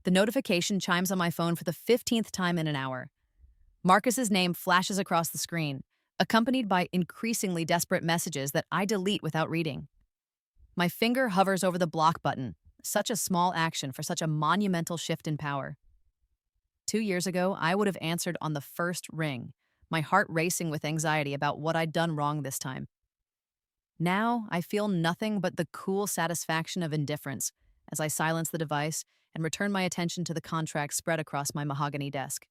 The notification chimes on my phone for the 15th time in an hour. Marcus's name flashes across the screen, accompanied by increasingly desperate messages that I delete without reading. My finger hovers over the block button, such a small action for such a monumental shift in power. 2 years ago, I would have answered on the first ring, my heart racing with anxiety about what I'd done wrong this time. Now, I feel nothing but the cool satisfaction of indifference as I silence the device and return my attention to the contract spread across my mahogany desk.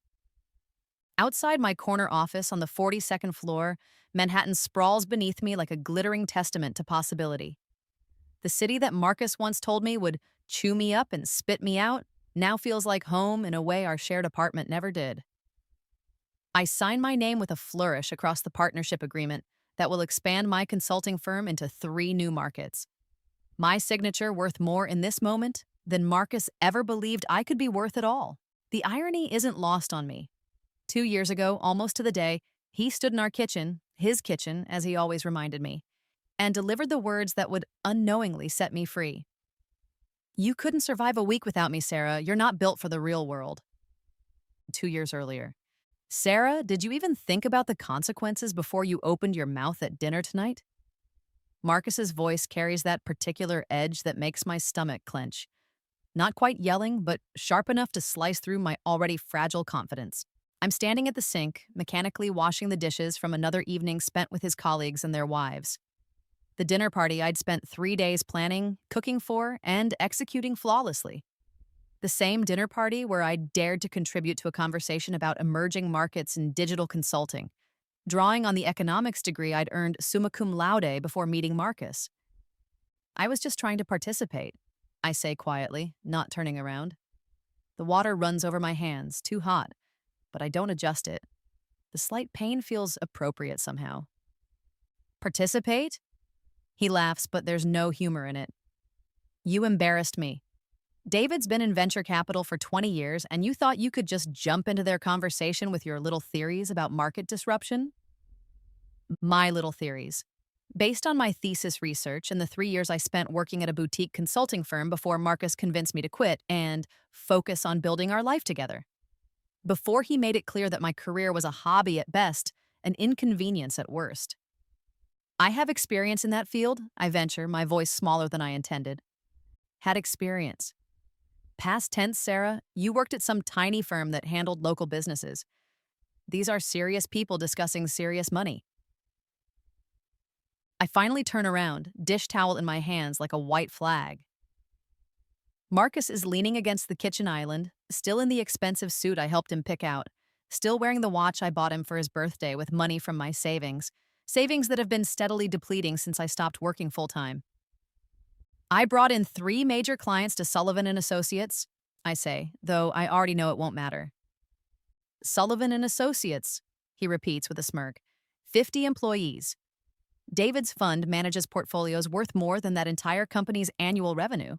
Outside my corner office on the 42nd floor, Manhattan sprawls beneath me like a glittering testament to possibility. The city that Marcus once told me would chew me up and spit me out now feels like home in a way our shared apartment never did. I sign my name with a flourish across the partnership agreement that will expand my consulting firm into 3 new markets. My signature worth more in this moment than Marcus ever believed I could be worth at all. The irony isn't lost on me. 2 years ago, almost to the day, he stood in our kitchen, his kitchen, as he always reminded me, and delivered the words that would unknowingly set me free. "You couldn't survive a week without me, Sarah. You're not built for the real world." 2 years earlier. "Sarah, did you even think about the consequences before you opened your mouth at dinner tonight?" Marcus's voice carries that particular edge that makes my stomach clench. Not quite yelling, but sharp enough to slice through my already fragile confidence. I'm standing at the sink, mechanically washing the dishes from another evening spent with his colleagues and their wives. The dinner party I'd spent 3 days planning, cooking for, and executing flawlessly. The same dinner party where I dared to contribute to a conversation about emerging markets and digital consulting, drawing on the economics degree I'd earned summa cum laude before meeting Marcus. "I was just trying to participate," I say quietly, not turning around. The water runs over my hands, too hot, but I don't adjust it. The slight pain feels appropriate somehow. "Participate?" He laughs, but there's no humor in it. "You embarrassed me. David's been in venture capital for 20 years, and you thought you could just jump into their conversation with your little theories about market disruption?" My little theories. Based on my thesis research and the 3 years I spent working at a boutique consulting firm before Marcus convinced me to quit and focus on building our life together. Before he made it clear that my career was a hobby at best, an inconvenience at worst. "I have experience in that field," I venture, my voice smaller than I intended. Had experience. Past tense, Sarah, you worked at some tiny firm that handled local businesses. These are serious people discussing serious money. I finally turn around, dish towel in my hands like a white flag. Marcus is leaning against the kitchen island, still in the expensive suit I helped him pick out, still wearing the watch I bought him for his birthday with money from my savings that have been steadily depleting since I stopped working full-time. "I brought in 3 major clients to Sullivan and Associates," I say, though I already know it won't matter. "Sullivan and Associates," he repeats with a smirk. 50 employees. David's fund manages portfolios worth more than that entire company's annual revenue.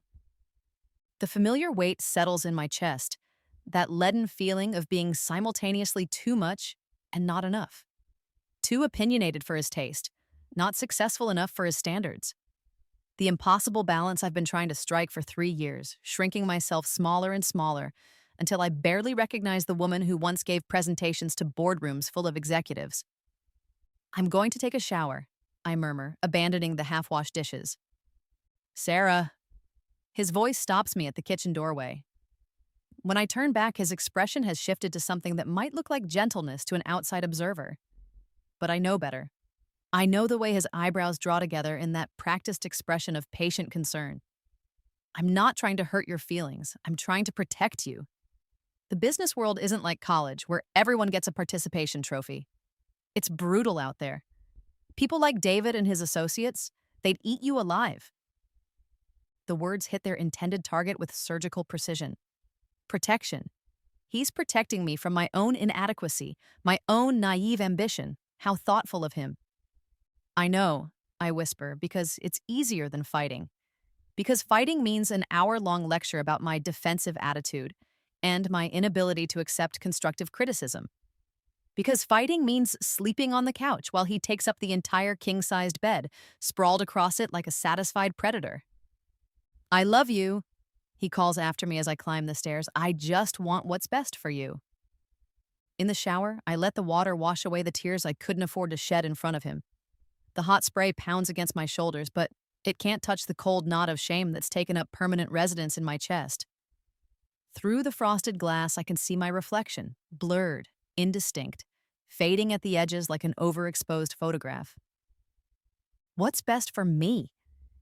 The familiar weight settles in my chest, that leaden feeling of being simultaneously too much and not enough. Too opinionated for his taste, not successful enough for his standards. The impossible balance I've been trying to strike for 3 years, shrinking myself smaller and smaller until I barely recognize the woman who once gave presentations to boardrooms full of executives. "I'm going to take a shower," I murmur, abandoning the half-washed dishes. "Sarah." His voice stops me at the kitchen doorway. When I turn back, his expression has shifted to something that might look like gentleness to an outside observer. But I know better. I know the way his eyebrows draw together in that practiced expression of patient concern. "I'm not trying to hurt your feelings. I'm trying to protect you. The business world isn't like college, where everyone gets a participation trophy. It's brutal out there. People like David and his associates, they'd eat you alive." The words hit their intended target with surgical precision. Protection. He's protecting me from my own inadequacy, my own naive ambition. How thoughtful of him. "I know," I whisper, because it's easier than fighting. Because fighting means an hour-long lecture about my defensive attitude and my inability to accept constructive criticism. Because fighting means sleeping on the couch while he takes up the entire king-sized bed, sprawled across it like a satisfied predator. "I love you," He calls after me as I climb the stairs. I just want what's best for you. In the shower, I let the water wash away the tears I couldn't afford to shed in front of him. The hot spray pounds against my shoulders, but it can't touch the cold knot of shame that's taken up permanent residence in my chest. Through the frosted glass, I can see my reflection, blurred, indistinct, fading at the edges like an overexposed photograph. What's best for me?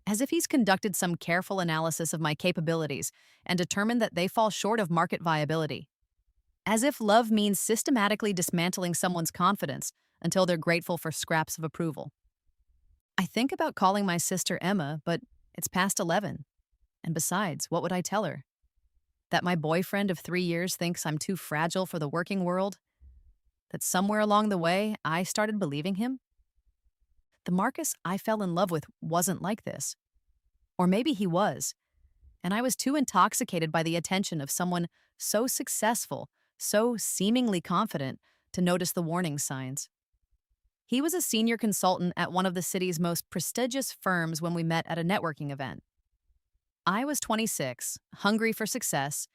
As if he's conducted some careful analysis of my capabilities and determined that they fall short of market viability. As if love means systematically dismantling someone's confidence until they're grateful for scraps of approval. I think about calling my sister Emma, but it's past 11. And besides, what would I tell her? That my boyfriend of 3 years thinks I'm too fragile for the working world? That somewhere along the way, I started believing him? The Marcus I fell in love with wasn't like this. Or maybe he was, and I was too intoxicated by the attention of someone so successful, so seemingly confident, to notice the warning signs. He was a senior consultant at one of the city's most prestigious firms when we met at a networking event. I was 26, hungry for success,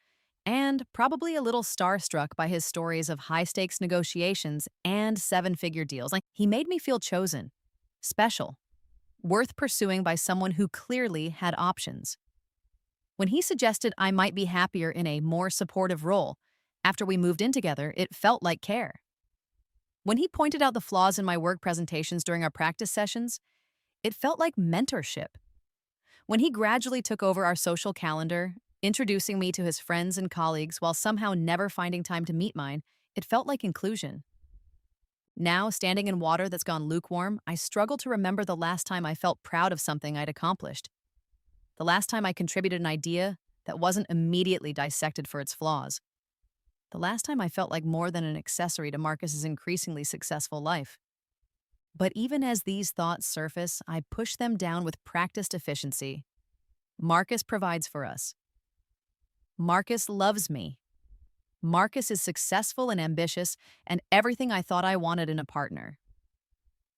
and probably a little starstruck by his stories of high-stakes negotiations and seven-figure deals. He made me feel chosen, special, worth pursuing by someone who clearly had options. When he suggested I might be happier in a more supportive role, after we moved in together, it felt like care. When he pointed out the flaws in my work presentations during our practice sessions, it felt like mentorship. When he gradually took over our social calendar, introducing me to his friends and colleagues while somehow never finding time to meet mine, it felt like inclusion. Now, standing in water that's gone lukewarm, I struggle to remember the last time I felt proud of something I'd accomplished. The last time I contributed an idea that wasn't immediately dissected for its flaws. The last time I felt like more than an accessory to Marcus's increasingly successful life. But even as these thoughts surface, I push them down with practiced efficiency. Marcus provides for us. Marcus loves me. Marcus is successful and ambitious and everything I thought I wanted in a partner.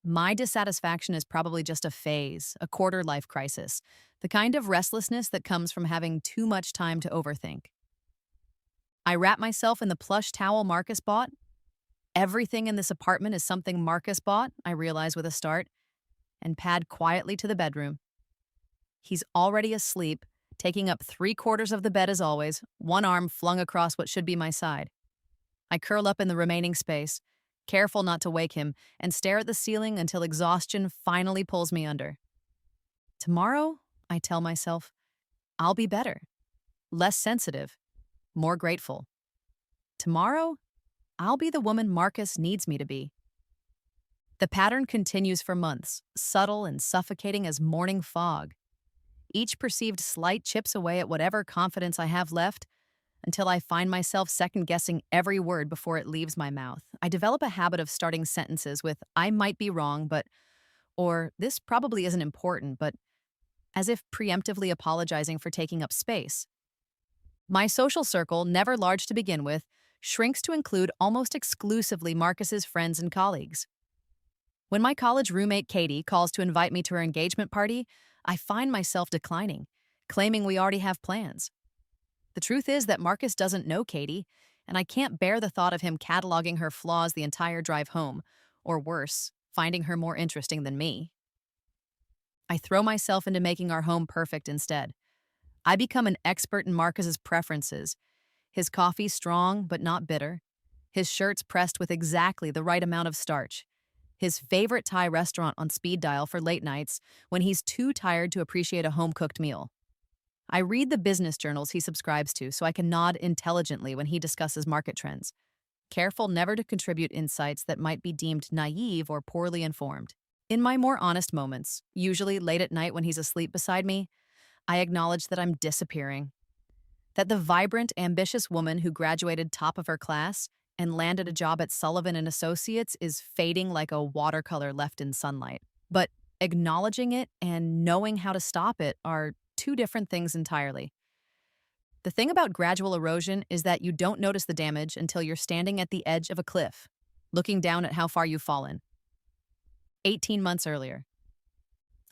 My dissatisfaction is probably just a phase, a quarter-life crisis, the kind of restlessness that comes from having too much time to overthink. I wrap myself in the plush towel Marcus bought. Everything in this apartment is something Marcus bought, I realize with a start, and pad quietly to the bedroom. He's already asleep, taking up 3/4 of the bed as always, one arm flung across what should be my side. I curl up in the remaining space, careful not to wake him, and stare at the ceiling until exhaustion finally pulls me under. Tomorrow, I tell myself, I'll be better, less sensitive, more grateful. Tomorrow, I'll be the woman Marcus needs me to be. The pattern continues for months, subtle and suffocating as morning fog. Each perceived slight chips away at whatever confidence I have left until I find myself second-guessing every word before it leaves my mouth. I develop a habit of starting sentences with, I might be wrong, but, or this probably isn't important, but, as if preemptively apologizing for taking up space. My social circle, never large to begin with, shrinks to include almost exclusively Marcus's friends and colleagues. When my college roommate Katie calls to invite me to her engagement party, I find myself declining, claiming we already have plans. The truth is that Marcus doesn't know Katie, and I can't bear the thought of him cataloging her flaws the entire drive home, or worse, finding her more interesting than me. I throw myself into making our home perfect instead. I become an expert in Marcus's preferences. His coffee strong but not bitter. His shirts pressed with exactly the right amount of starch. His favorite Thai restaurant on speed dial for late nights when he's too tired to appreciate a home-cooked meal. I read the business journals he subscribes to so I can nod intelligently when he discusses market trends, careful never to contribute insights that might be deemed naive or poorly informed. In my more honest moments, usually late at night when he's asleep beside me, I acknowledge that I'm disappearing. That the vibrant, ambitious woman who graduated top of her class and landed a job at Sullivan and Associates is fading like a watercolor left in sunlight. But acknowledging it and knowing how to stop it are two different things entirely. The thing about gradual erosion is that you don't notice the damage until you're standing at the edge of a cliff, looking down at how far you've fallen. 18 months earlier.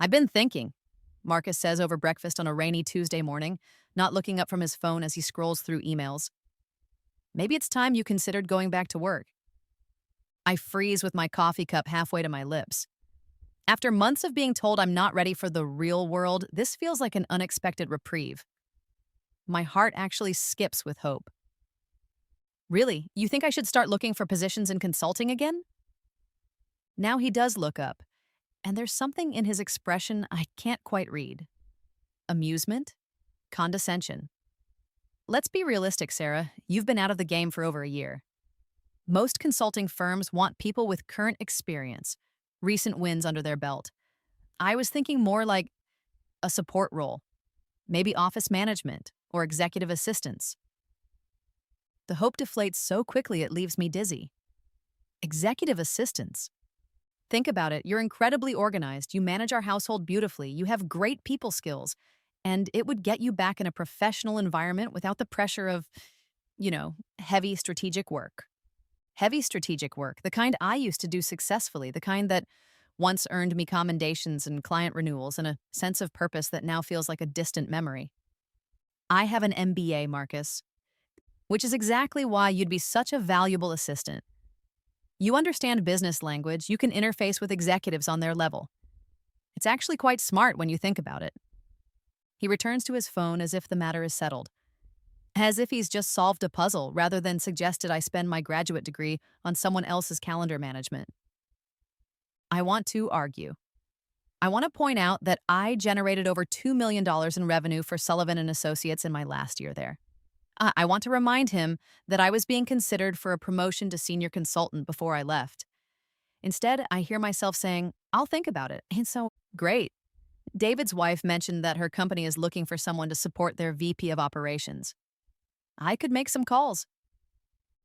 I've been thinking. Marcus says over breakfast on a rainy Tuesday morning, not looking up from his phone as he scrolls through emails. Maybe it's time you considered going back to work. I freeze with my coffee cup halfway to my lips. After months of being told I'm not ready for the real world, this feels like an unexpected reprieve. My heart actually skips with hope. Really? You think I should start looking for positions in consulting again? Now he does look up, and there's something in his expression I can't quite read. Amusement? Condescension? Let's be realistic, Sarah. You've been out of the game for over a year. Most consulting firms want people with current experience, recent wins under their belt. I was thinking more like a support role, maybe office management or executive assistance. The hope deflates so quickly it leaves me dizzy. Executive assistance? Think about it. You're incredibly organized. You manage our household beautifully. You have great people skills. And it would get you back in a professional environment without the pressure of, heavy strategic work. Heavy strategic work, the kind I used to do successfully, the kind that once earned me commendations and client renewals and a sense of purpose that now feels like a distant memory. I have an MBA, Marcus, which is exactly why you'd be such a valuable assistant. You understand business language, you can interface with executives on their level. It's actually quite smart when you think about it. He returns to his phone as if the matter is settled. As if he's just solved a puzzle rather than suggested I spend my graduate degree on someone else's calendar management. I want to argue. I want to point out that I generated over $2 million in revenue for Sullivan and Associates in my last year there. I want to remind him that I was being considered for a promotion to senior consultant before I left. Instead, I hear myself saying, I'll think about it. And so, great. David's wife mentioned that her company is looking for someone to support their VP of operations. I could make some calls.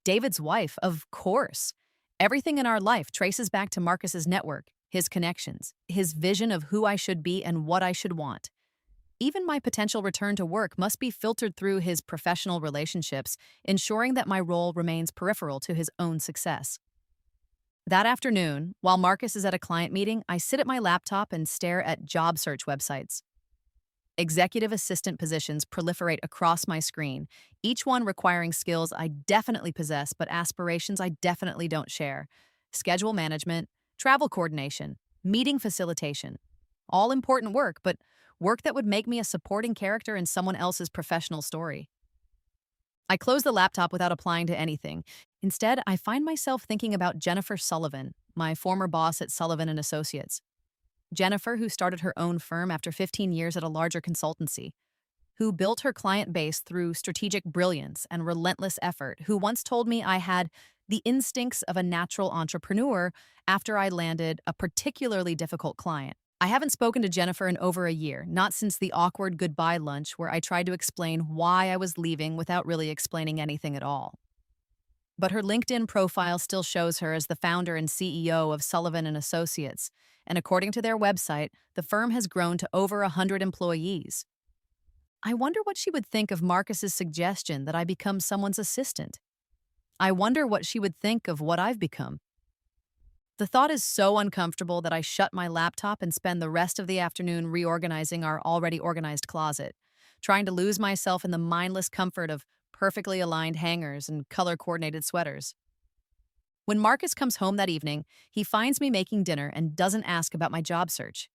David's wife, of course. Everything in our life traces back to Marcus's network, his connections, his vision of who I should be and what I should want. Even my potential return to work must be filtered through his professional relationships, ensuring that my role remains peripheral to his own success. That afternoon, while Marcus is at a client meeting, I sit at my laptop and stare at job search websites. Executive assistant positions proliferate across my screen, each one requiring skills I definitely possess but aspirations I definitely don't share. Schedule management, travel coordination, meeting facilitation. All important work, but work that would make me a supporting character in someone else's professional story. I close the laptop without applying to anything. Instead, I find myself thinking about Jennifer Sullivan, my former boss at Sullivan and Associates. Jennifer, who started her own firm after 15 years at a larger consultancy, who built her client base through strategic brilliance and relentless effort, who once told me I had the instincts of a natural entrepreneur after I landed a particularly difficult client. I haven't spoken to Jennifer in over a year, not since the awkward goodbye lunch where I tried to explain why I was leaving without really explaining anything at all. But her LinkedIn profile still shows her as the founder and CEO of Sullivan and Associates, and according to their website, the firm has grown to over 100 employees. I wonder what she would think of Marcus's suggestion that I become someone's assistant. I wonder what she would think of what I've become. The thought is so uncomfortable that I shut my laptop and spend the rest of the afternoon reorganizing our already organized closet, trying to lose myself in the mindless comfort of perfectly aligned hangers and color-coordinated sweaters. When Marcus comes home that evening, he finds me making dinner and doesn't ask about my job search.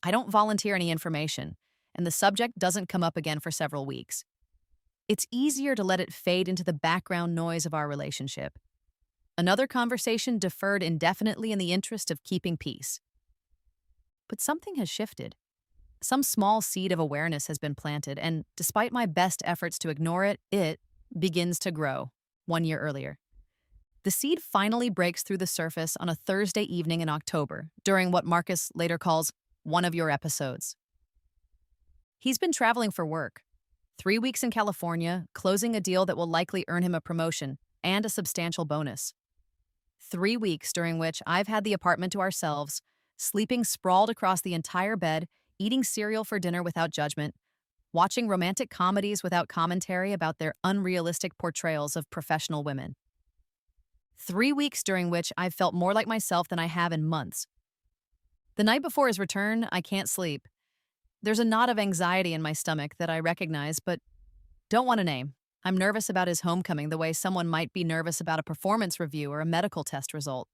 I don't volunteer any information, and the subject doesn't come up again for several weeks. It's easier to let it fade into the background noise of our relationship. Another conversation deferred indefinitely in the interest of keeping peace. But something has shifted. Some small seed of awareness has been planted, and despite my best efforts to ignore it, it begins to grow 1 year earlier. The seed finally breaks through the surface on a Thursday evening in October, during what Marcus later calls one of your episodes. He's been traveling for work. 3 weeks in California, closing a deal that will likely earn him a promotion and a substantial bonus. 3 weeks during which I've had the apartment to ourselves, sleeping sprawled across the entire bed, eating cereal for dinner without judgment, watching romantic comedies without commentary about their unrealistic portrayals of professional women. 3 weeks during which I've felt more like myself than I have in months. The night before his return, I can't sleep. There's a knot of anxiety in my stomach that I recognize, but don't want to name. I'm nervous about his homecoming the way someone might be nervous about a performance review or a medical test result.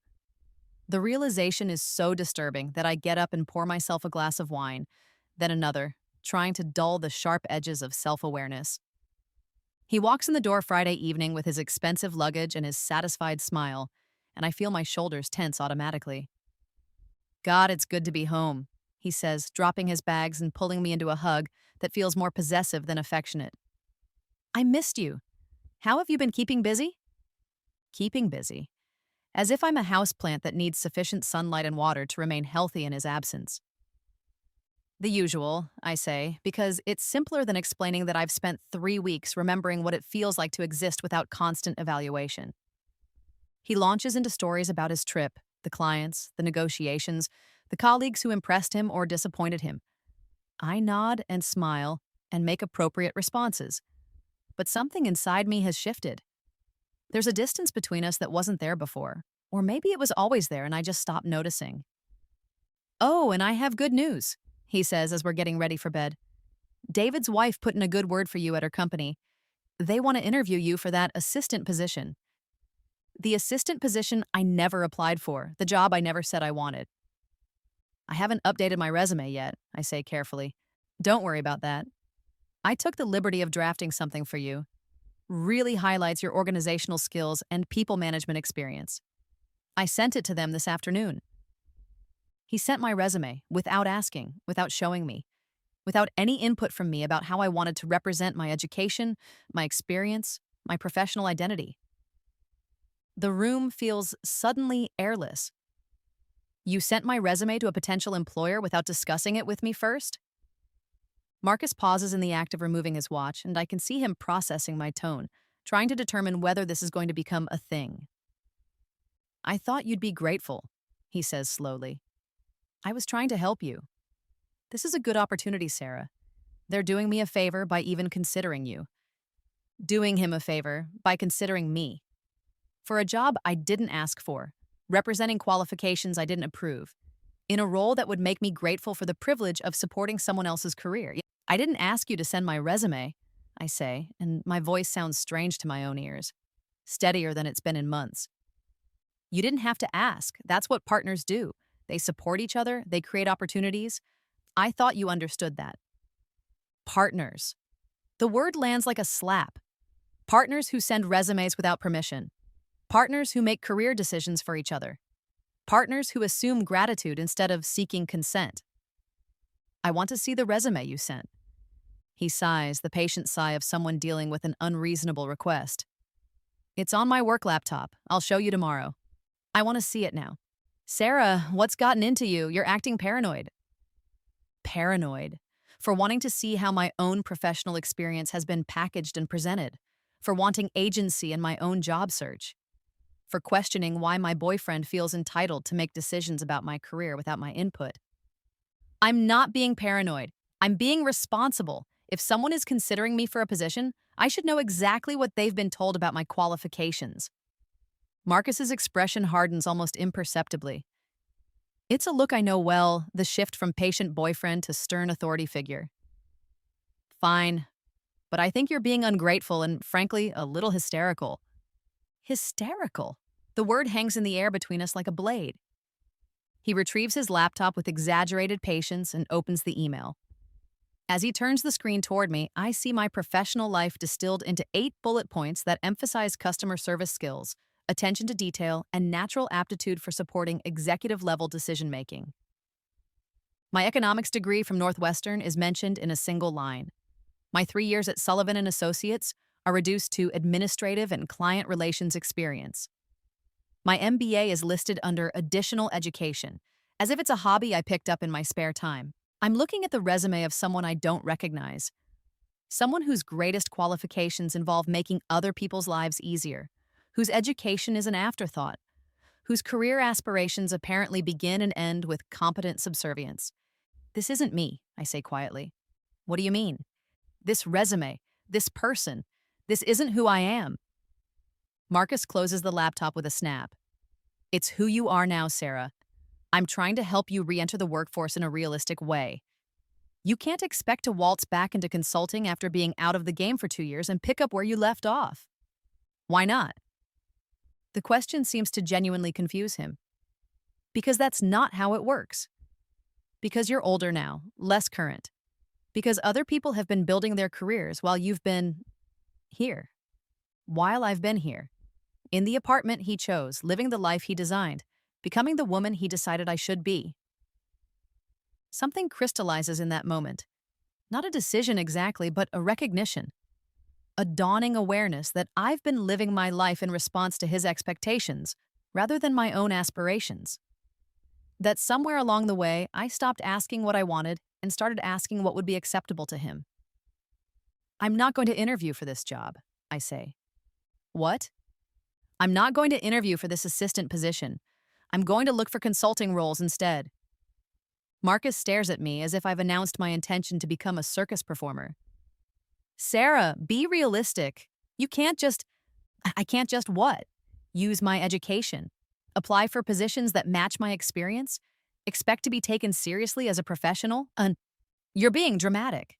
The realization is so disturbing that I get up and pour myself a glass of wine, then another, trying to dull the sharp edges of self awareness. He walks in the door Friday evening with his expensive luggage and his satisfied smile, and I feel my shoulders tense automatically. God, it's good to be home, he says, dropping his bags and pulling me into a hug that feels more possessive than affectionate. I missed you. How have you been keeping busy? Keeping busy. As if I'm a houseplant that needs sufficient sunlight and water to remain healthy in his absence. The usual, I say, because it's simpler than explaining that I've spent 3 weeks remembering what it feels like to exist without constant evaluation. He launches into stories about his trip, the clients, the negotiations, the colleagues who impressed him or disappointed him. I nod and smile and make appropriate responses. But something inside me has shifted. There's a distance between us that wasn't there before. Or maybe it was always there and I just stopped noticing. Oh, and I have good news, he says as we're getting ready for bed. David's wife put in a good word for you at her company. They want to interview you for that assistant position. The assistant position I never applied for, the job I never said I wanted. I haven't updated my resume yet, I say carefully. Don't worry about that. I took the liberty of drafting something for you. Really highlights your organizational skills and people management experience. I sent it to them this afternoon. He sent my resume without asking, without showing me, without any input from me about how I wanted to represent my education, my experience, my professional identity. The room feels suddenly airless. You sent my resume to a potential employer without discussing it with me first? Marcus pauses in the act of removing his watch, and I can see him processing my tone, trying to determine whether this is going to become a thing. I thought you'd be grateful, he says slowly. I was trying to help you. This is a good opportunity, Sarah. They're doing me a favor by even considering you. Doing him a favor by considering me. For a job I didn't ask for, representing qualifications I didn't approve, in a role that would make me grateful for the privilege of supporting someone else's career. I didn't ask you to send my resume, I say, and my voice sounds strange to my own ears, steadier than it's been in months. You didn't have to ask. That's what partners do. They support each other, they create opportunities. I thought you understood that. Partners. The word lands like a slap. Partners who send resumes without permission. Partners who make career decisions for each other. Partners who assume gratitude instead of seeking consent. I want to see the resume you sent. He sighs, the patient sigh of someone dealing with an unreasonable request. It's on my work laptop. I'll show you tomorrow. I want to see it now. Sarah, what's gotten into you? You're acting paranoid. Paranoid. For wanting to see how my own professional experience has been packaged and presented. For wanting agency in my own job search. For questioning why my boyfriend feels entitled to make decisions about my career without my input. I'm not being paranoid. I'm being responsible. If someone is considering me for a position, I should know exactly what they've been told about my qualifications. Marcus's expression hardens almost imperceptibly. It's a look I know well, the shift from patient boyfriend to stern authority figure. Fine, but I think you're being ungrateful and, frankly, a little hysterical. Hysterical? The word hangs in the air between us like a blade. He retrieves his laptop with exaggerated patience and opens the email. As he turns the screen toward me, I see my professional life distilled into 8 bullet points that emphasize customer service skills, attention to detail, and natural aptitude for supporting executive-level decision-making. My economics degree from Northwestern is mentioned in a single line. My 3 years at Sullivan & Associates are reduced to administrative and client relations experience. My MBA is listed under additional education, as if it's a hobby I picked up in my spare time. I'm looking at the resume of someone I don't recognize. Someone whose greatest qualifications involve making other people's lives easier, whose education is an afterthought, whose career aspirations apparently begin and end with competent subservience. This isn't me, I say quietly. What do you mean? This resume, this person, this isn't who I am. Marcus closes the laptop with a snap. It's who you are now, Sarah. I'm trying to help you re-enter the workforce in a realistic way. You can't expect to waltz back into consulting after being out of the game for 2 years and pick up where you left off. Why not? The question seems to genuinely confuse him. Because that's not how it works. Because you're older now, less current. Because other people have been building their careers while you've been here. While I've been here. In the apartment he chose, living the life he designed, becoming the woman he decided I should be. Something crystallizes in that moment. Not a decision exactly, but a recognition. A dawning awareness that I've been living my life in response to his expectations, rather than my own aspirations. That somewhere along the way, I stopped asking what I wanted and started asking what would be acceptable to him. I'm not going to interview for this job, I say. What? I'm not going to interview for this assistant position. I'm going to look for consulting roles instead. Marcus stares at me as if I've announced my intention to become a circus performer. Sarah, be realistic. I can't just what? Use my education. Apply for positions that match my experience? Expect to be taken seriously as a professional? You're being dramatic.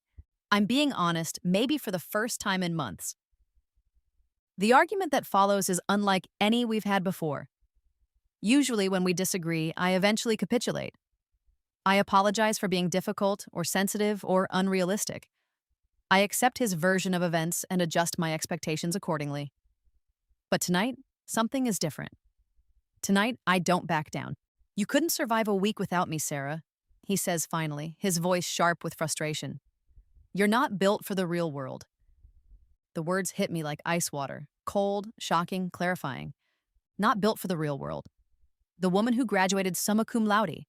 I'm being honest, maybe for the first time in months. The argument that follows is unlike any we've had before. Usually when we disagree, I eventually capitulate. I apologize for being difficult or sensitive or unrealistic. I accept his version of events and adjust my expectations accordingly. But tonight, something is different. Tonight, I don't back down. You couldn't survive a week without me, Sarah, he says finally, his voice sharp with frustration. You're not built for the real world. The words hit me like ice water, cold, shocking, clarifying. Not built for the real world. The woman who graduated summa cum laude,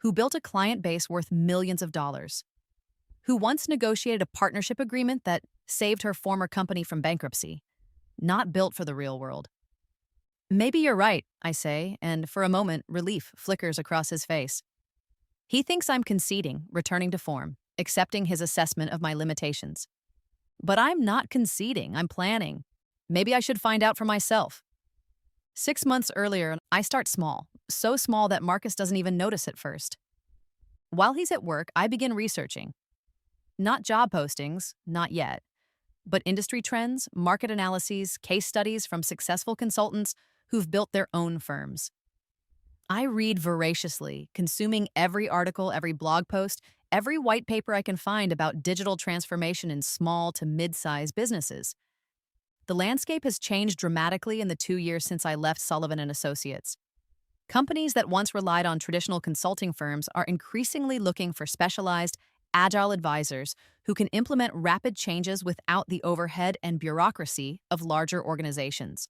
who built a client base worth millions of dollars, who once negotiated a partnership agreement that saved her former company from bankruptcy. Not built for the real world. Maybe you're right, I say, and for a moment, relief flickers across his face. He thinks I'm conceding, returning to form, accepting his assessment of my limitations. But I'm not conceding, I'm planning. Maybe I should find out for myself. 6 months earlier, I start small, so small that Marcus doesn't even notice at first. While he's at work, I begin researching. Not job postings, not yet, but industry trends, market analyses, case studies from successful consultants who've built their own firms. I read voraciously, consuming every article, every blog post, every white paper I can find about digital transformation in small to mid-sized businesses. The landscape has changed dramatically in the 2 years since I left Sullivan & Associates. Companies that once relied on traditional consulting firms are increasingly looking for specialized, agile advisors who can implement rapid changes without the overhead and bureaucracy of larger organizations.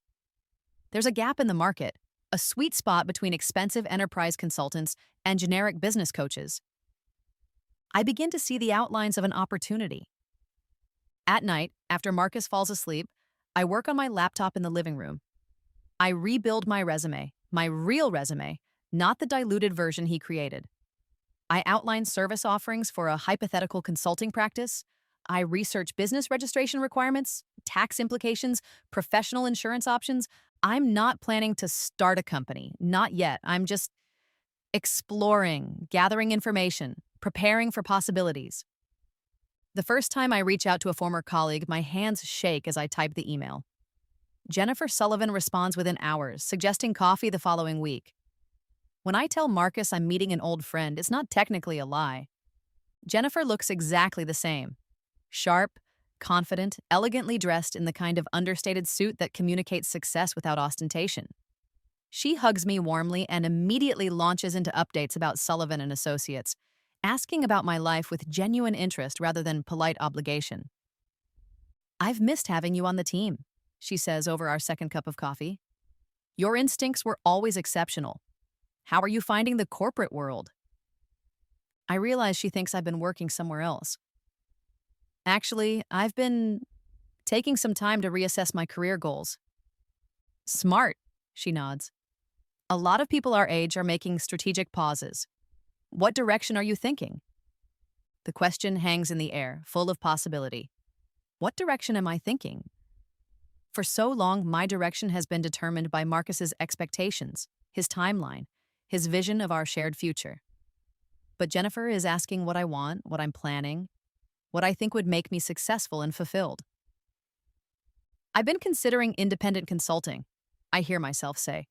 There's a gap in the market, a sweet spot between expensive enterprise consultants and generic business coaches. I begin to see the outlines of an opportunity. At night, after Marcus falls asleep, I work on my laptop in the living room. I rebuild my resume, my real resume, not the diluted version he created. I outline service offerings for a hypothetical consulting practice. I research business registration requirements, tax implications, professional insurance options. I'm not planning to start a company, not yet. I'm just exploring, gathering information, preparing for possibilities. The first time I reach out to a former colleague, my hands shake as I type the email. Jennifer Sullivan responds within hours, suggesting coffee the following week. When I tell Marcus I'm meeting an old friend, it's not technically a lie. Jennifer looks exactly the same. Sharp, confident, elegantly dressed in the kind of understated suit that communicates success without ostentation. She hugs me warmly and immediately launches into updates about Sullivan & Associates, asking about my life with genuine interest rather than polite obligation. I've missed having you on the team, she says over our second cup of coffee. Your instincts were always exceptional. How are you finding the corporate world? I realize she thinks I've been working somewhere else. Actually, I've been taking some time to reassess my career goals. Smart, she nods. A lot of people our age are making strategic pauses. What direction are you thinking? The question hangs in the air, full of possibility. What direction am I thinking? For so long, my direction has been determined by Marcus's expectations, his timeline, his vision of our shared future. But Jennifer is asking what I want, what I'm planning, what I think would make me successful and fulfilled. I've been considering independent consulting, I hear myself say,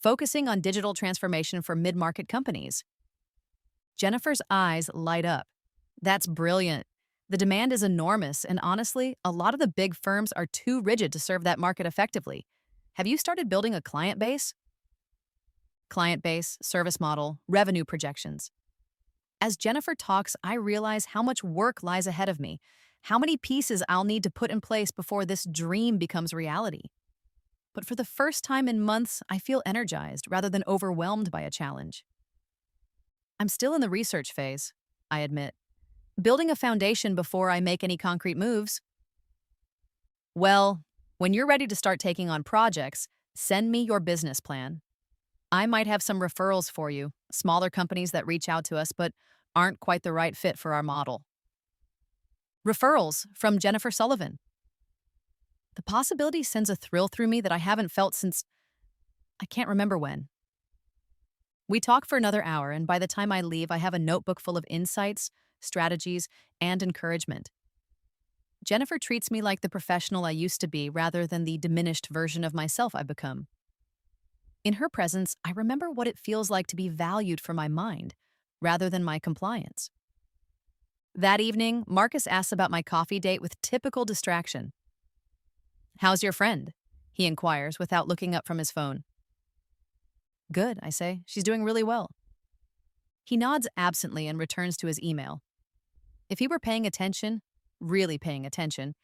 focusing on digital transformation for mid market companies. Jennifer's eyes light up. That's brilliant. The demand is enormous, and honestly, a lot of the big firms are too rigid to serve that market effectively. Have you started building a client base? Client base, service model, revenue projections. As Jennifer talks, I realize how much work lies ahead of me, how many pieces I'll need to put in place before this dream becomes reality. But for the first time in months, I feel energized rather than overwhelmed by a challenge. I'm still in the research phase, I admit, building a foundation before I make any concrete moves. Well, when you're ready to start taking on projects, send me your business plan. I might have some referrals for you, smaller companies that reach out to us but aren't quite the right fit for our model. Referrals from Jennifer Sullivan. The possibility sends a thrill through me that I haven't felt since I can't remember when. We talk for another hour, and by the time I leave, I have a notebook full of insights, strategies, and encouragement. Jennifer treats me like the professional I used to be rather than the diminished version of myself I've become. In her presence, I remember what it feels like to be valued for my mind rather than my compliance. That evening, Marcus asks about my coffee date with typical distraction. "How's your friend?" he inquires without looking up from his phone. "Good," I say. "She's doing really well." He nods absently and returns to his email. If he were paying attention, really paying attention,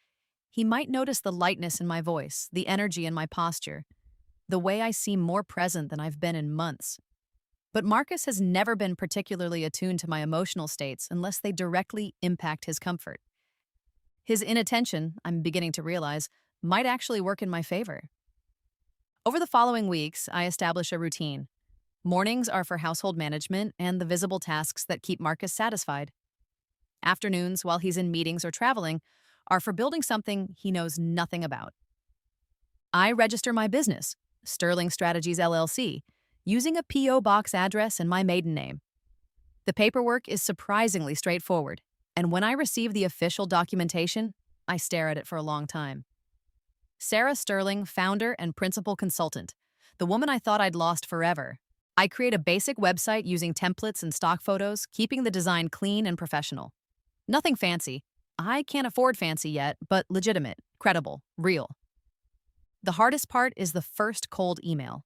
he might notice the lightness in my voice, the energy in my posture, the way I seem more present than I've been in months. But Marcus has never been particularly attuned to my emotional states unless they directly impact his comfort. His inattention, I'm beginning to realize, might actually work in my favor. Over the following weeks, I establish a routine. Mornings are for household management and the visible tasks that keep Marcus satisfied. Afternoons, while he's in meetings or traveling, are for building something he knows nothing about. I register my business, Sterling Strategies LLC, using a P.O. box address and my maiden name. The paperwork is surprisingly straightforward, and when I receive the official documentation, I stare at it for a long time. Sarah Sterling, founder and principal consultant, the woman I thought I'd lost forever. I create a basic website using templates and stock photos, keeping the design clean and professional. Nothing fancy. I can't afford fancy yet, but legitimate, credible, real. The hardest part is the first cold email.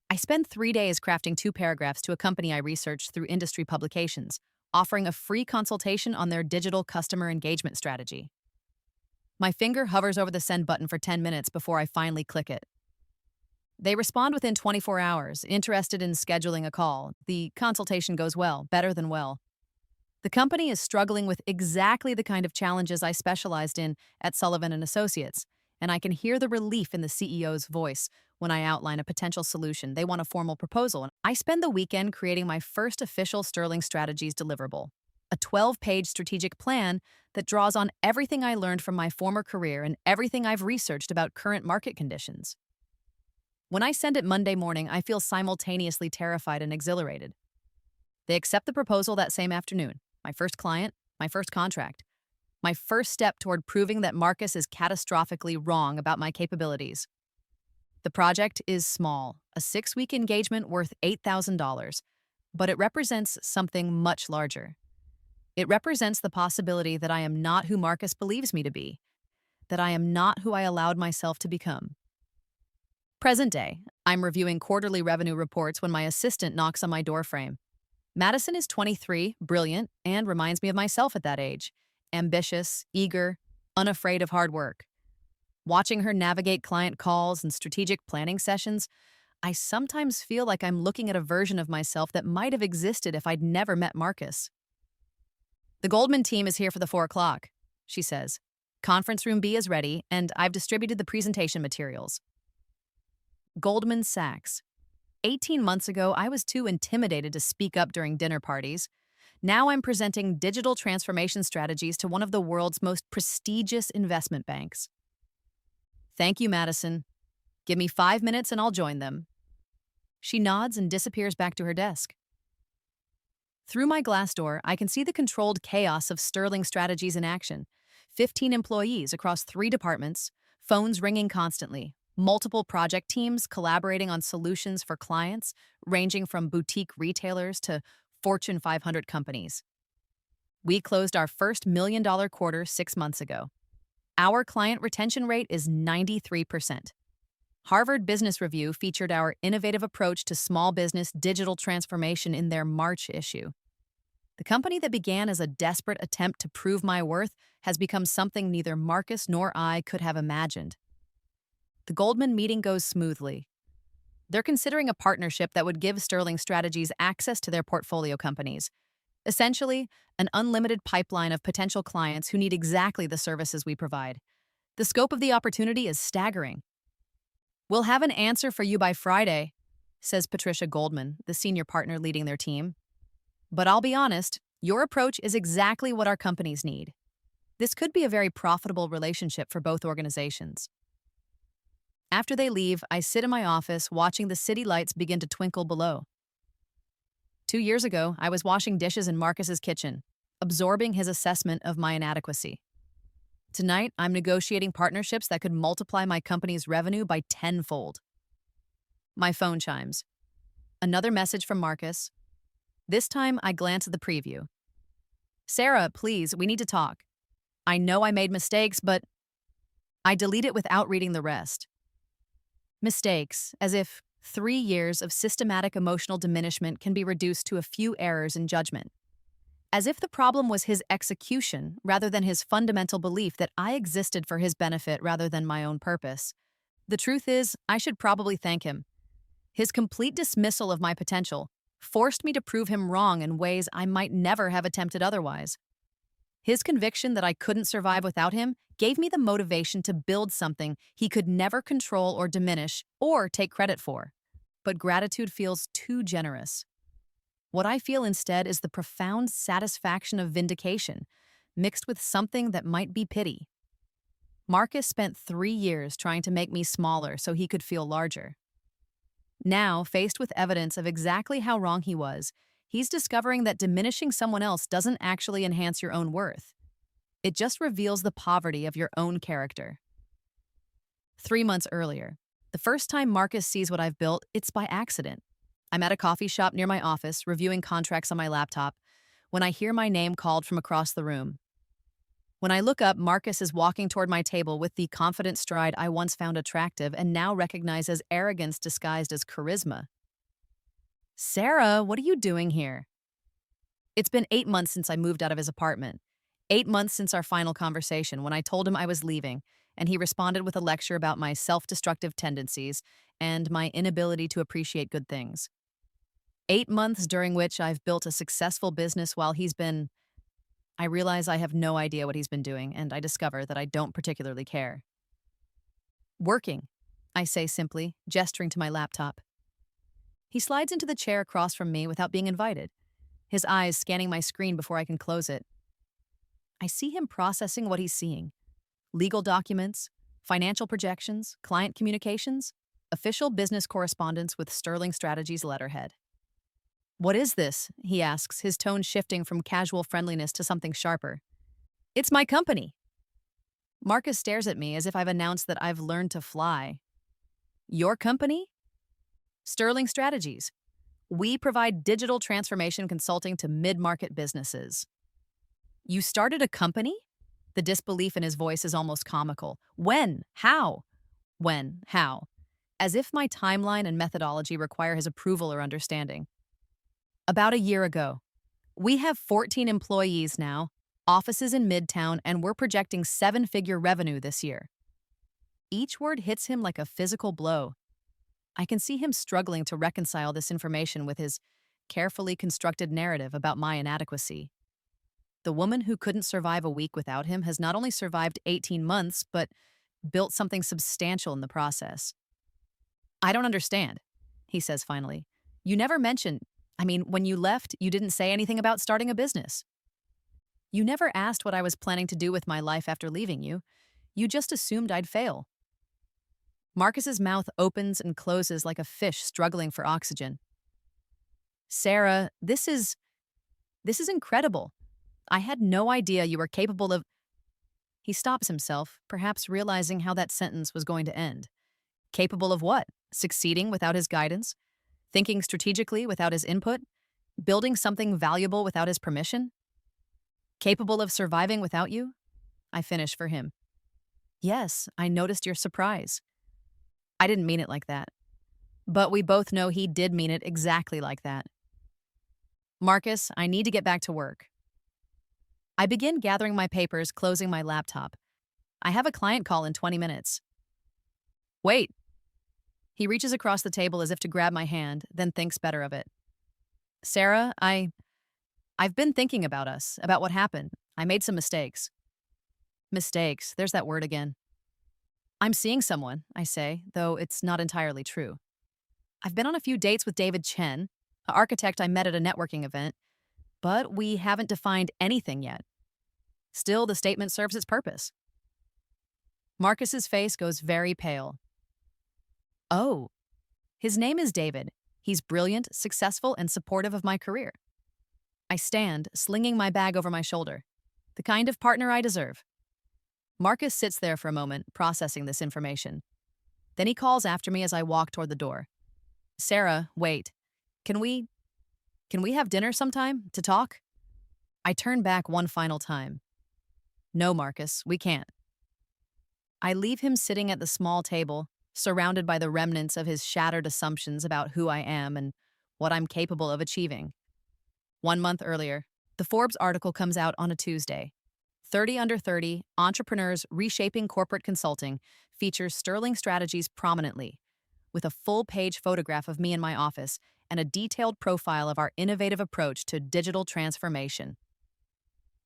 I spend 3 days crafting 2 paragraphs to a company I researched through industry publications, offering a free consultation on their digital customer engagement strategy. My finger hovers over the send button for 10 minutes before I finally click it. They respond within 24 hours, interested in scheduling a call. The consultation goes well, better than well. The company is struggling with exactly the kind of challenges I specialized in at Sullivan & Associates, and I can hear the relief in the CEO's voice when I outline a potential solution. They want a formal proposal, and I spend the weekend creating my first official Sterling Strategies deliverable, a 12-page strategic plan that draws on everything I learned from my former career and everything I've researched about current market conditions. When I send it Monday morning, I feel simultaneously terrified and exhilarated. They accept the proposal that same afternoon. My first client, my first contract. My first step toward proving that Marcus is catastrophically wrong about my capabilities. The project is small, a 6-week engagement worth $8,000, but it represents something much larger. It represents the possibility that I am not who Marcus believes me to be, that I am not who I allowed myself to become. Present day, I'm reviewing quarterly revenue reports when my assistant knocks on my doorframe. Madison is 23, brilliant, and reminds me of myself at that age. Ambitious, eager, unafraid of hard work. Watching her navigate client calls and strategic planning sessions, I sometimes feel like I'm looking at a version of myself that might have existed if I'd never met Marcus. "The Goldman team is here for the 4 o'clock, she says. "Conference room B is ready, and I've distributed the presentation materials." Goldman Sachs. 18 months ago, I was too intimidated to speak up during dinner parties. Now I'm presenting digital transformation strategies to one of the world's most prestigious investment banks. "Thank you, Madison. Give me 5 minutes and I'll join them." She nods and disappears back to her desk. Through my glass door, I can see the controlled chaos of Sterling Strategies in action. 15 employees across 3 departments, phones ringing constantly, multiple project teams collaborating on solutions for clients, ranging from boutique retailers to Fortune 500 companies. We closed our first $1 million quarter 6 months ago. Our client retention rate is 93%. Harvard Business Review featured our innovative approach to small business digital transformation in their March issue. The company that began as a desperate attempt to prove my worth has become something neither Marcus nor I could have imagined. The Goldman meeting goes smoothly. They're considering a partnership that would give Sterling Strategies access to their portfolio companies. Essentially, an unlimited pipeline of potential clients who need exactly the services we provide. The scope of the opportunity is staggering. "We'll have an answer for you by Friday," says Patricia Goldman, the senior partner leading their team. "But I'll be honest, your approach is exactly what our companies need. This could be a very profitable relationship for both organizations." After they leave, I sit in my office watching the city lights begin to twinkle below. 2 years ago, I was washing dishes in Marcus's kitchen, absorbing his assessment of my inadequacy. Tonight, I'm negotiating partnerships that could multiply my company's revenue by tenfold. My phone chimes. Another message from Marcus. This time, I glance at the preview. "Sarah, please, we need to talk. I know I made mistakes, but..." I delete it without reading the rest. Mistakes, as if 3 years of systematic emotional diminishment can be reduced to a few errors in judgment. As if the problem was his execution rather than his fundamental belief that I existed for his benefit rather than my own purpose. The truth is, I should probably thank him. His complete dismissal of my potential forced me to prove him wrong in ways I might never have attempted otherwise. His conviction that I couldn't survive without him gave me the motivation to build something he could never control or diminish or take credit for. But gratitude feels too generous. What I feel instead is the profound satisfaction of vindication, mixed with something that might be pity. Marcus spent 3 years trying to make me smaller so he could feel larger. Now, faced with evidence of exactly how wrong he was, he's discovering that diminishing someone else doesn't actually enhance your own worth. It just reveals the poverty of your own character. 3 months earlier, the first time Marcus sees what I've built, it's by accident. I'm at a coffee shop near my office, reviewing contracts on my laptop, when I hear my name called from across the room. When I look up, Marcus is walking toward my table with the confident stride I once found attractive and now recognize as arrogance disguised as charisma. "Sarah, what are you doing here?" It's been 8 months since I moved out of his apartment. 8 months since our final conversation when I told him I was leaving, and he responded with a lecture about my self-destructive tendencies and my inability to appreciate good things. 8 months during which I've built a successful business while he's been... I realize I have no idea what he's been doing, and I discover that I don't particularly care. "Working," I say simply, gesturing to my laptop. He slides into the chair across from me without being invited, his eyes scanning my screen before I can close it. I see him processing what he's seeing. Legal documents, financial projections, client communications, official business correspondence with Sterling Strategies letterhead. "What is this?" he asks, his tone shifting from casual friendliness to something sharper. "It's my company." Marcus stares at me as if I've announced that I've learned to fly. "Your company?" "Sterling Strategies. We provide digital transformation consulting to mid-market businesses." "You started a company?" The disbelief in his voice is almost comical. "When? How?" "When? How?" As if my timeline and methodology require his approval or understanding. "About a year ago. We have 14 employees now, offices in Midtown, and we're projecting 7-figure revenue this year." Each word hits him like a physical blow. I can see him struggling to reconcile this information with his carefully constructed narrative about my inadequacy. The woman who couldn't survive a week without him has not only survived 18 months, but built something substantial in the process. "I don't understand," he says finally. "You never mentioned... when you left, you didn't say anything about starting a business. You never asked what I was planning to do with my life after leaving you. You just assumed I'd fail." Marcus's mouth opens and closes like a fish struggling for oxygen. "Sarah, this is..." This is incredible. I had no idea you were capable of. He stops himself, perhaps realizing how that sentence was going to end. Capable of what? Succeeding without his guidance? Thinking strategically without his input? Building something valuable without his permission? Capable of surviving without you? I finish for him. Yes, I noticed your surprise. I didn't mean it like that. But we both know he did mean it exactly like that. Marcus, I need to get back to work. I begin gathering my papers, closing my laptop. I have a client call in 20 minutes. Wait. He reaches across the table as if to grab my hand, then thinks better of it. Sarah, I've been thinking about us, about what happened. I made some mistakes. Mistakes, there's that word again. I'm seeing someone, I say, though it's not entirely true. I've been on a few dates with David Chen, an architect I met at a networking event, but we haven't defined anything yet. Still, the statement serves its purpose. Marcus's face goes very pale. Oh, his name is David. He's brilliant, successful, and supportive of my career. I stand, slinging my bag over my shoulder. The kind of partner I deserve. Marcus sits there for a moment, processing this information. Then he calls after me as I walk toward the door. Sarah, wait. Can we have dinner sometime to talk? I turn back one final time. No, Marcus, we can't. I leave him sitting at the small table, surrounded by the remnants of his shattered assumptions about who I am and what I'm capable of achieving. 1 month earlier, the Forbes article comes out on a Tuesday. 30 Under 30, Entrepreneurs Reshaping Corporate Consulting features Sterling Strategies prominently, with a full-page photograph of me in my office and a detailed profile of our innovative approach to digital transformation.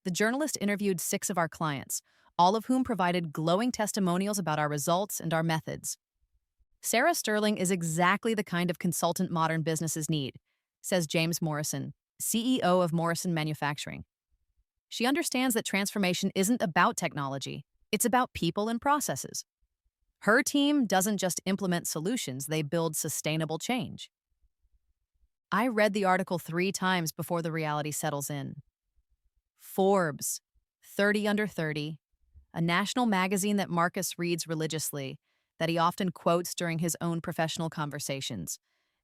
The journalist interviewed 6 of our clients, all of whom provided glowing testimonials about our results and our methods. Sarah Sterling is exactly the kind of consultant modern businesses need, says James Morrison, CEO of Morrison Manufacturing. She understands that transformation isn't about technology, it's about people and processes. Her team doesn't just implement solutions, they build sustainable change. I read the article 3 times before the reality settles in. Forbes, 30 Under 30, a national magazine that Marcus reads religiously, that he often quotes during his own professional conversations.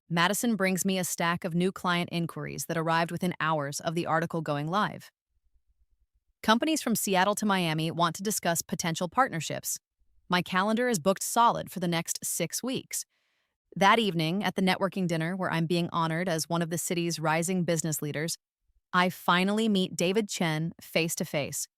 Madison brings me a stack of new client inquiries that arrived within hours of the article going live. Companies from Seattle to Miami want to discuss potential partnerships. My calendar is booked solid for the next 6 weeks. That evening, at the networking dinner where I'm being honored as one of the city's rising business leaders, I finally meet David Chen face to face.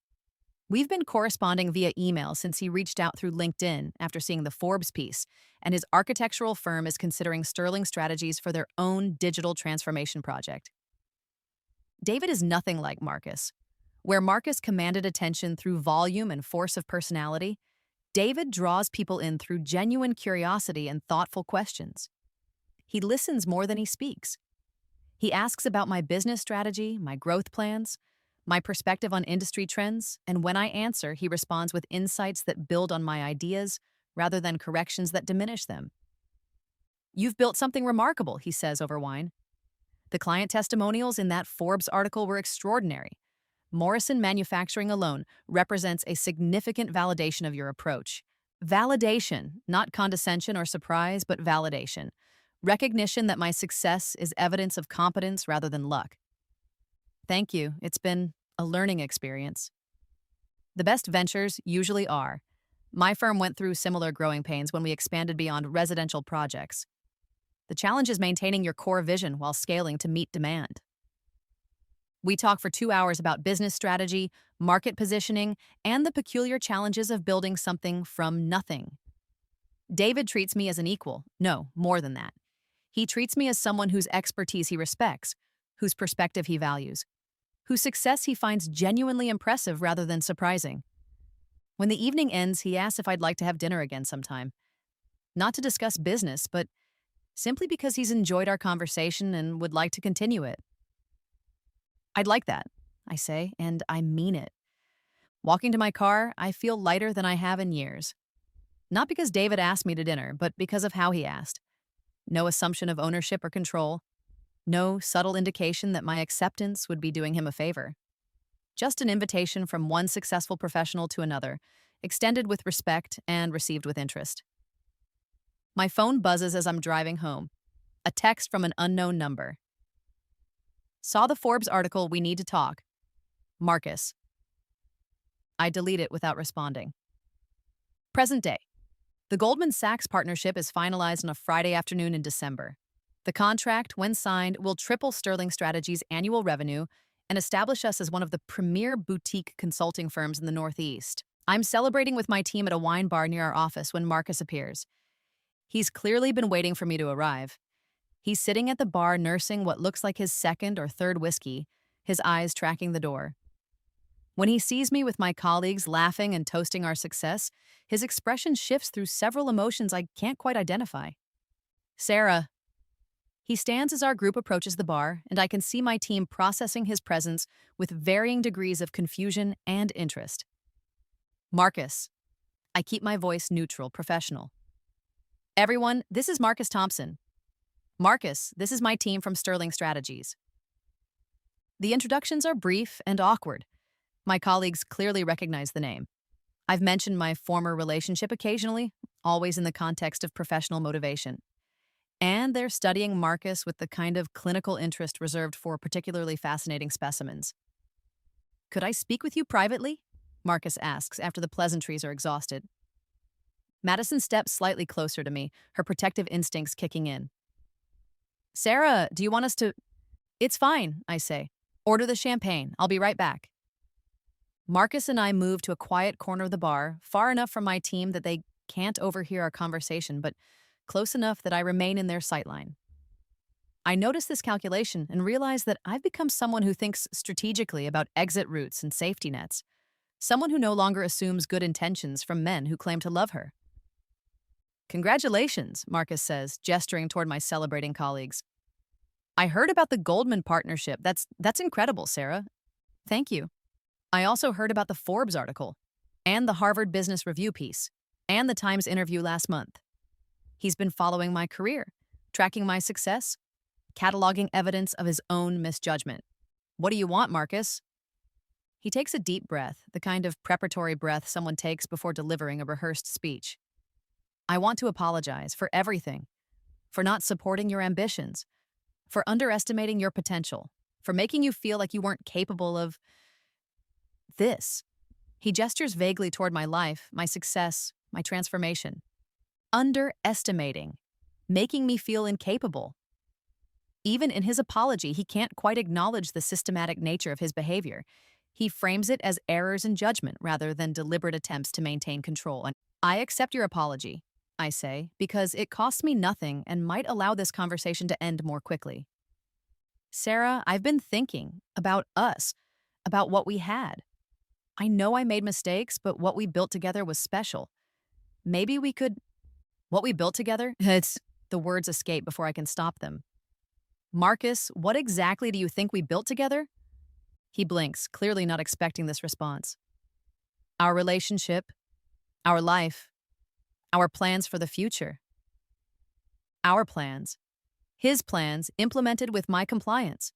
We've been corresponding via email since he reached out through LinkedIn after seeing the Forbes piece, and his architectural firm is considering Sterling Strategies for their own digital transformation project. David is nothing like Marcus. Where Marcus commanded attention through volume and force of personality, David draws people in through genuine curiosity and thoughtful questions. He listens more than he speaks. He asks about my business strategy, my growth plans, my perspective on industry trends, and when I answer, he responds with insights that build on my ideas rather than corrections that diminish them. You've built something remarkable, he says over wine. The client testimonials in that Forbes article were extraordinary. Morrison Manufacturing alone represents a significant validation of your approach. Validation, not condescension or surprise, but validation. Recognition that my success is evidence of competence rather than luck. Thank you. It's been a learning experience. The best ventures usually are. My firm went through similar growing pains when we expanded beyond residential projects. The challenge is maintaining your core vision while scaling to meet demand. We talk for 2 hours about business strategy, market positioning, and the peculiar challenges of building something from nothing. David treats me as an equal. No, more than that. He treats me as someone whose expertise he respects, whose perspective he values, whose success he finds genuinely impressive rather than surprising. When the evening ends, he asks if I'd like to have dinner again sometime. Not to discuss business, but simply because he's enjoyed our conversation and would like to continue it. I'd like that, I say, and I mean it. Walking to my car, I feel lighter than I have in years. Not because David asked me to dinner, but because of how he asked. No assumption of ownership or control. No subtle indication that my acceptance would be doing him a favor. Just an invitation from one successful professional to another, extended with respect and received with interest. My phone buzzes as I'm driving home. A text from an unknown number. Saw the Forbes article, we need to talk. Marcus. I delete it without responding. Present day. The Goldman Sachs partnership is finalized on a Friday afternoon in December. The contract, when signed, will triple Sterling Strategies' annual revenue and establish us as one of the premier boutique consulting firms in the Northeast. I'm celebrating with my team at a wine bar near our office when Marcus appears. He's clearly been waiting for me to arrive. He's sitting at the bar nursing what looks like his second or third whiskey, his eyes tracking the door. When he sees me with my colleagues laughing and toasting our success, his expression shifts through several emotions I can't quite identify. Sarah. He stands as our group approaches the bar, and I can see my team processing his presence with varying degrees of confusion and interest. Marcus. I keep my voice neutral, professional. Everyone, this is Marcus Thompson. Marcus, this is my team from Sterling Strategies. The introductions are brief and awkward. My colleagues clearly recognize the name. I've mentioned my former relationship occasionally, always in the context of professional motivation. And they're studying Marcus with the kind of clinical interest reserved for particularly fascinating specimens. Could I speak with you privately? Marcus asks after the pleasantries are exhausted. Madison steps slightly closer to me, her protective instincts kicking in. Sarah, do you want us to... It's fine, I say. Order the champagne. I'll be right back. Marcus and I move to a quiet corner of the bar, far enough from my team that they can't overhear our conversation, but close enough that I remain in their sightline. I notice this calculation and realize that I've become someone who thinks strategically about exit routes and safety nets, someone who no longer assumes good intentions from men who claim to love her. Congratulations, Marcus says, gesturing toward my celebrating colleagues. I heard about the Goldman partnership. That's incredible, Sarah. Thank you. I also heard about the Forbes article, and the Harvard Business Review piece, and the Times interview last month. He's been following my career, tracking my success, cataloging evidence of his own misjudgment. What do you want, Marcus? He takes a deep breath, the kind of preparatory breath someone takes before delivering a rehearsed speech. I want to apologize for everything, for not supporting your ambitions, for underestimating your potential, for making you feel like you weren't capable of this. He gestures vaguely toward my life, my success, my transformation. Underestimating, making me feel incapable. Even in his apology, he can't quite acknowledge the systematic nature of his behavior. He frames it as errors in judgment rather than deliberate attempts to maintain control. And I accept your apology, I say, because it costs me nothing and might allow this conversation to end more quickly. Sarah, I've been thinking about us, about what we had. I know I made mistakes, but what we built together was special. Maybe we could... What we built together? The words escape before I can stop them. Marcus, what exactly do you think we built together? He blinks, clearly not expecting this response. Our relationship, our life, our plans for the future. Our plans. His plans implemented with my compliance.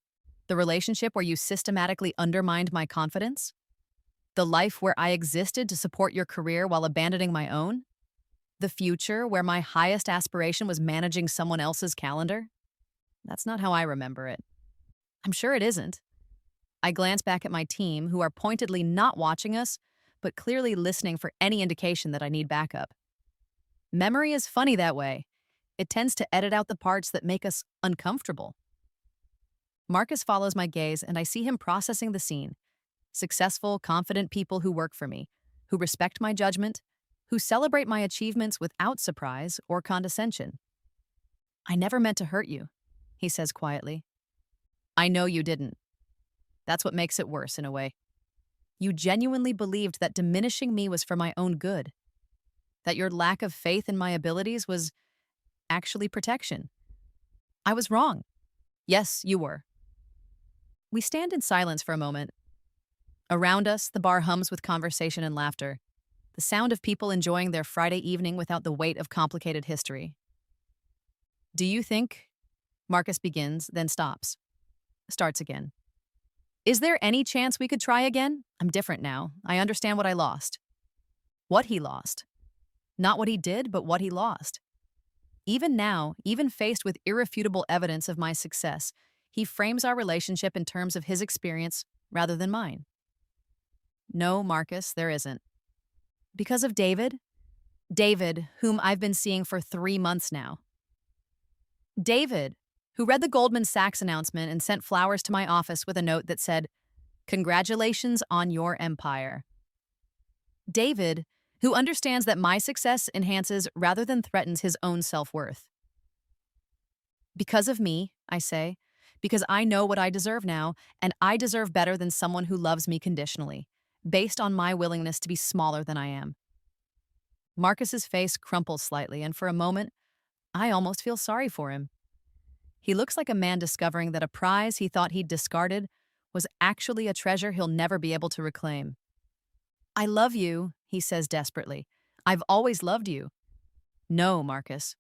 The relationship where you systematically undermined my confidence. The life where I existed to support your career while abandoning my own? The future where my highest aspiration was managing someone else's calendar? That's not how I remember it. I'm sure it isn't. I glance back at my team, who are pointedly not watching us, but clearly listening for any indication that I need backup. Memory is funny that way. It tends to edit out the parts that make us uncomfortable. Marcus follows my gaze, and I see him processing the scene. Successful, confident people who work for me, who respect my judgment, who celebrate my achievements without surprise or condescension. I never meant to hurt you, he says quietly. I know you didn't. That's what makes it worse in a way. You genuinely believed that diminishing me was for my own good, that your lack of faith in my abilities was actually protection. I was wrong. Yes, you were. We stand in silence for a moment. Around us, the bar hums with conversation and laughter, the sound of people enjoying their Friday evening without the weight of complicated history. Do you think Marcus begins, then stops. Starts again. Is there any chance we could try again? I'm different now. I understand what I lost. What he lost. Not what he did, but what he lost. Even now, even faced with irrefutable evidence of my success, he frames our relationship in terms of his experience rather than mine. No, Marcus, there isn't. Because of David? David, whom I've been seeing for 3 months now. David, who read the Goldman Sachs announcement and sent flowers to my office with a note that said, "Congratulations on your empire." David, who understands that my success enhances rather than threatens his own self-worth. Because of me, I say, because I know what I deserve now, and I deserve better than someone who loves me conditionally, based on my willingness to be smaller than I am. Marcus's face crumples slightly, and for a moment, I almost feel sorry for him. He looks like a man discovering that a prize he thought he'd discarded was actually a treasure he'll never be able to reclaim. I love you, he says desperately. I've always loved you. No, Marcus.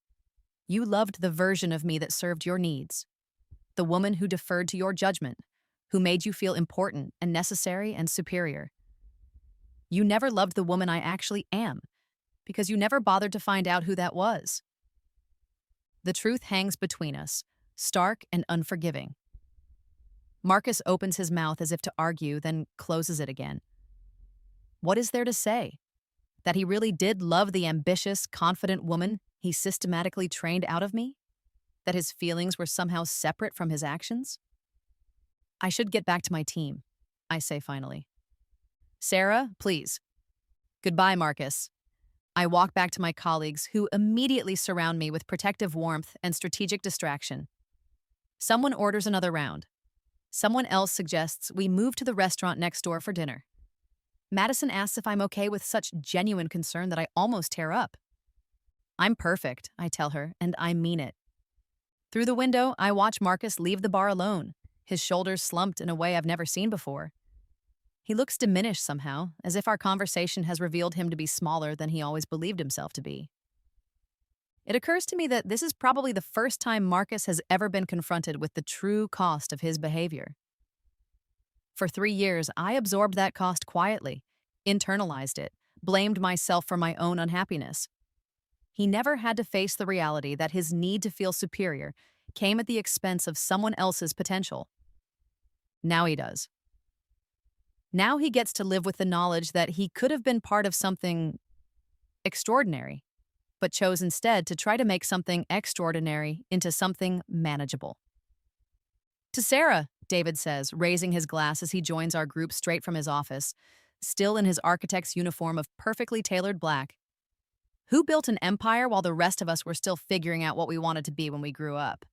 You loved the version of me that served your needs. The woman who deferred to your judgment, who made you feel important and necessary and superior. You never loved the woman I actually am, because you never bothered to find out who that was. The truth hangs between us, stark and unforgiving. Marcus opens his mouth as if to argue, then closes it again. What is there to say? That he really did love the ambitious, confident woman he systematically trained out of me? That his feelings were somehow separate from his actions? I should get back to my team, I say finally. Sarah, please. Goodbye, Marcus. I walk back to my colleagues, who immediately surround me with protective warmth and strategic distraction. Someone orders another round. Someone else suggests we move to the restaurant next door for dinner. Madison asks if I'm okay with such genuine concern that I almost tear up. I'm perfect, I tell her, and I mean it. Through the window, I watch Marcus leave the bar alone, his shoulders slumped in a way I've never seen before. He looks diminished somehow, as if our conversation has revealed him to be smaller than he always believed himself to be. It occurs to me that this is probably the first time Marcus has ever been confronted with the true cost of his behavior. For 3 years, I absorbed that cost quietly, internalized it, blamed myself for my own unhappiness. He never had to face the reality that his need to feel superior came at the expense of someone else's potential. Now he does. Now he gets to live with the knowledge that he could have been part of something extraordinary, but chose instead to try to make something extraordinary into something manageable. To Sarah, David says, raising his glass as he joins our group straight from his office, still in his architect's uniform of perfectly tailored black. Who built an empire while the rest of us were still figuring out what we wanted to be when we grew up?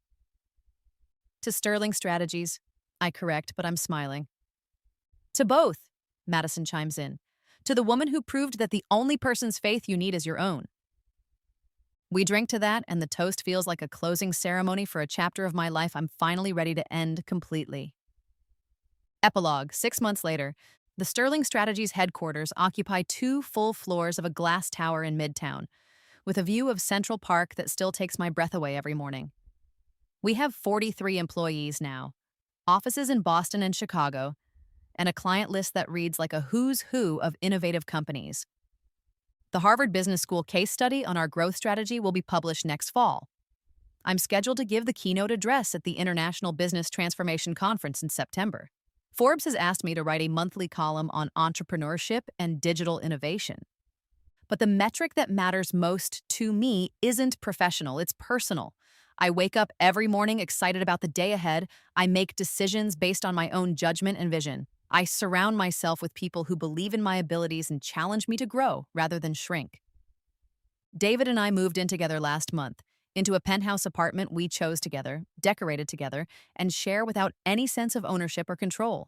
To Sterling Strategies, I correct, but I'm smiling. To both, Madison chimes in. To the woman who proved that the only person's faith you need is your own. We drink to that, and the toast feels like a closing ceremony for a chapter of my life I'm finally ready to end completely. Epilogue, 6 months later, the Sterling Strategies headquarters occupy 2 full floors of a glass tower in Midtown, with a view of Central Park that still takes my breath away every morning. We have 43 employees now, offices in Boston and Chicago, and a client list that reads like a who's who of innovative companies. The Harvard Business School case study on our growth strategy will be published next fall. I'm scheduled to give the keynote address at the International Business Transformation Conference in September. Forbes has asked me to write a monthly column on entrepreneurship and digital innovation. But the metric that matters most to me isn't professional, it's personal. I wake up every morning excited about the day ahead. I make decisions based on my own judgment and vision. I surround myself with people who believe in my abilities and challenge me to grow rather than shrink. David and I moved in together last month, into a penthouse apartment we chose together, decorated together, and share without any sense of ownership or control.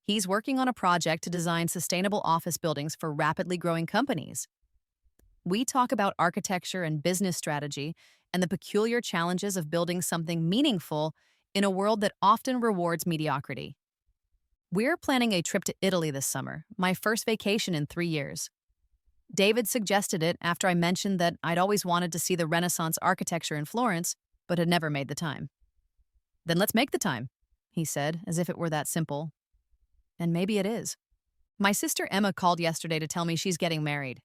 He's working on a project to design sustainable office buildings for rapidly growing companies. We talk about architecture and business strategy and the peculiar challenges of building something meaningful in a world that often rewards mediocrity. We're planning a trip to Italy this summer, my first vacation in 3 years. David suggested it after I mentioned that I'd always wanted to see the Renaissance architecture in Florence, but had never made the time. Then let's make the time, he said, as if it were that simple. And maybe it is. My sister Emma called yesterday to tell me she's getting married.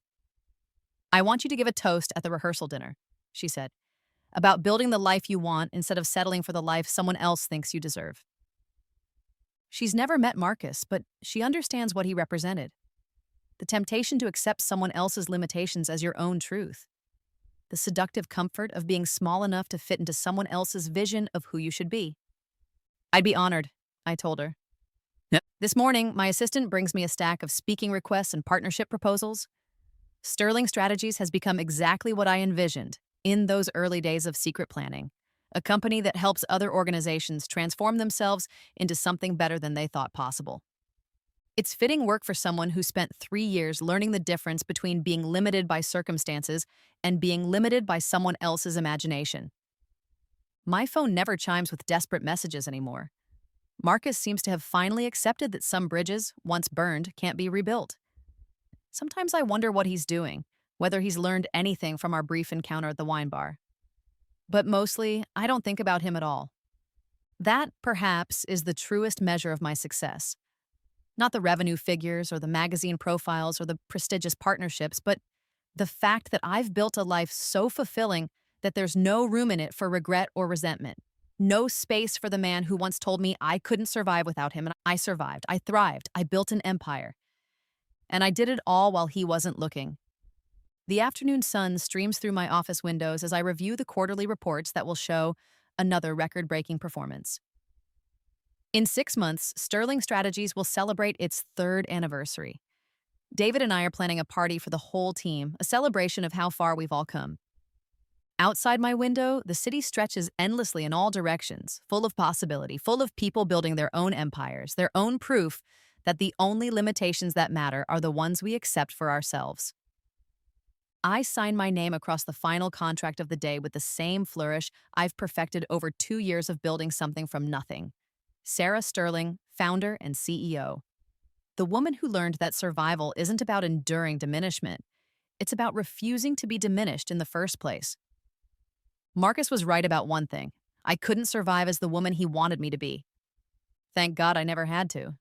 I want you to give a toast at the rehearsal dinner, she said, about building the life you want instead of settling for the life someone else thinks you deserve. She's never met Marcus, but she understands what he represented. The temptation to accept someone else's limitations as your own truth. The seductive comfort of being small enough to fit into someone else's vision of who you should be. I'd be honored, I told her. Yep. This morning, my assistant brings me a stack of speaking requests and partnership proposals. Sterling Strategies has become exactly what I envisioned in those early days of secret planning. A company that helps other organizations transform themselves into something better than they thought possible. It's fitting work for someone who spent 3 years learning the difference between being limited by circumstances and being limited by someone else's imagination. My phone never chimes with desperate messages anymore. Marcus seems to have finally accepted that some bridges, once burned, can't be rebuilt. Sometimes I wonder what he's doing, whether he's learned anything from our brief encounter at the wine bar. But mostly, I don't think about him at all. That, perhaps, is the truest measure of my success. Not the revenue figures or the magazine profiles or the prestigious partnerships, but the fact that I've built a life so fulfilling that there's no room in it for regret or resentment. No space for the man who once told me I couldn't survive without him, and I survived. I thrived. I built an empire. And I did it all while he wasn't looking. The afternoon sun streams through my office windows as I review the quarterly reports that will show another record-breaking performance. In 6 months, Sterling Strategies will celebrate its 3rd anniversary. David and I are planning a party for the whole team, a celebration of how far we've all come. Outside my window, the city stretches endlessly in all directions, full of possibility, full of people building their own empires, their own proof that the only limitations that matter are the ones we accept for ourselves. I sign my name across the final contract of the day with the same flourish I've perfected over 2 years of building something from nothing. Sarah Sterling, founder and CEO. The woman who learned that survival isn't about enduring diminishment. It's about refusing to be diminished in the first place. Marcus was right about one thing. I couldn't survive as the woman he wanted me to be. Thank God I never had to.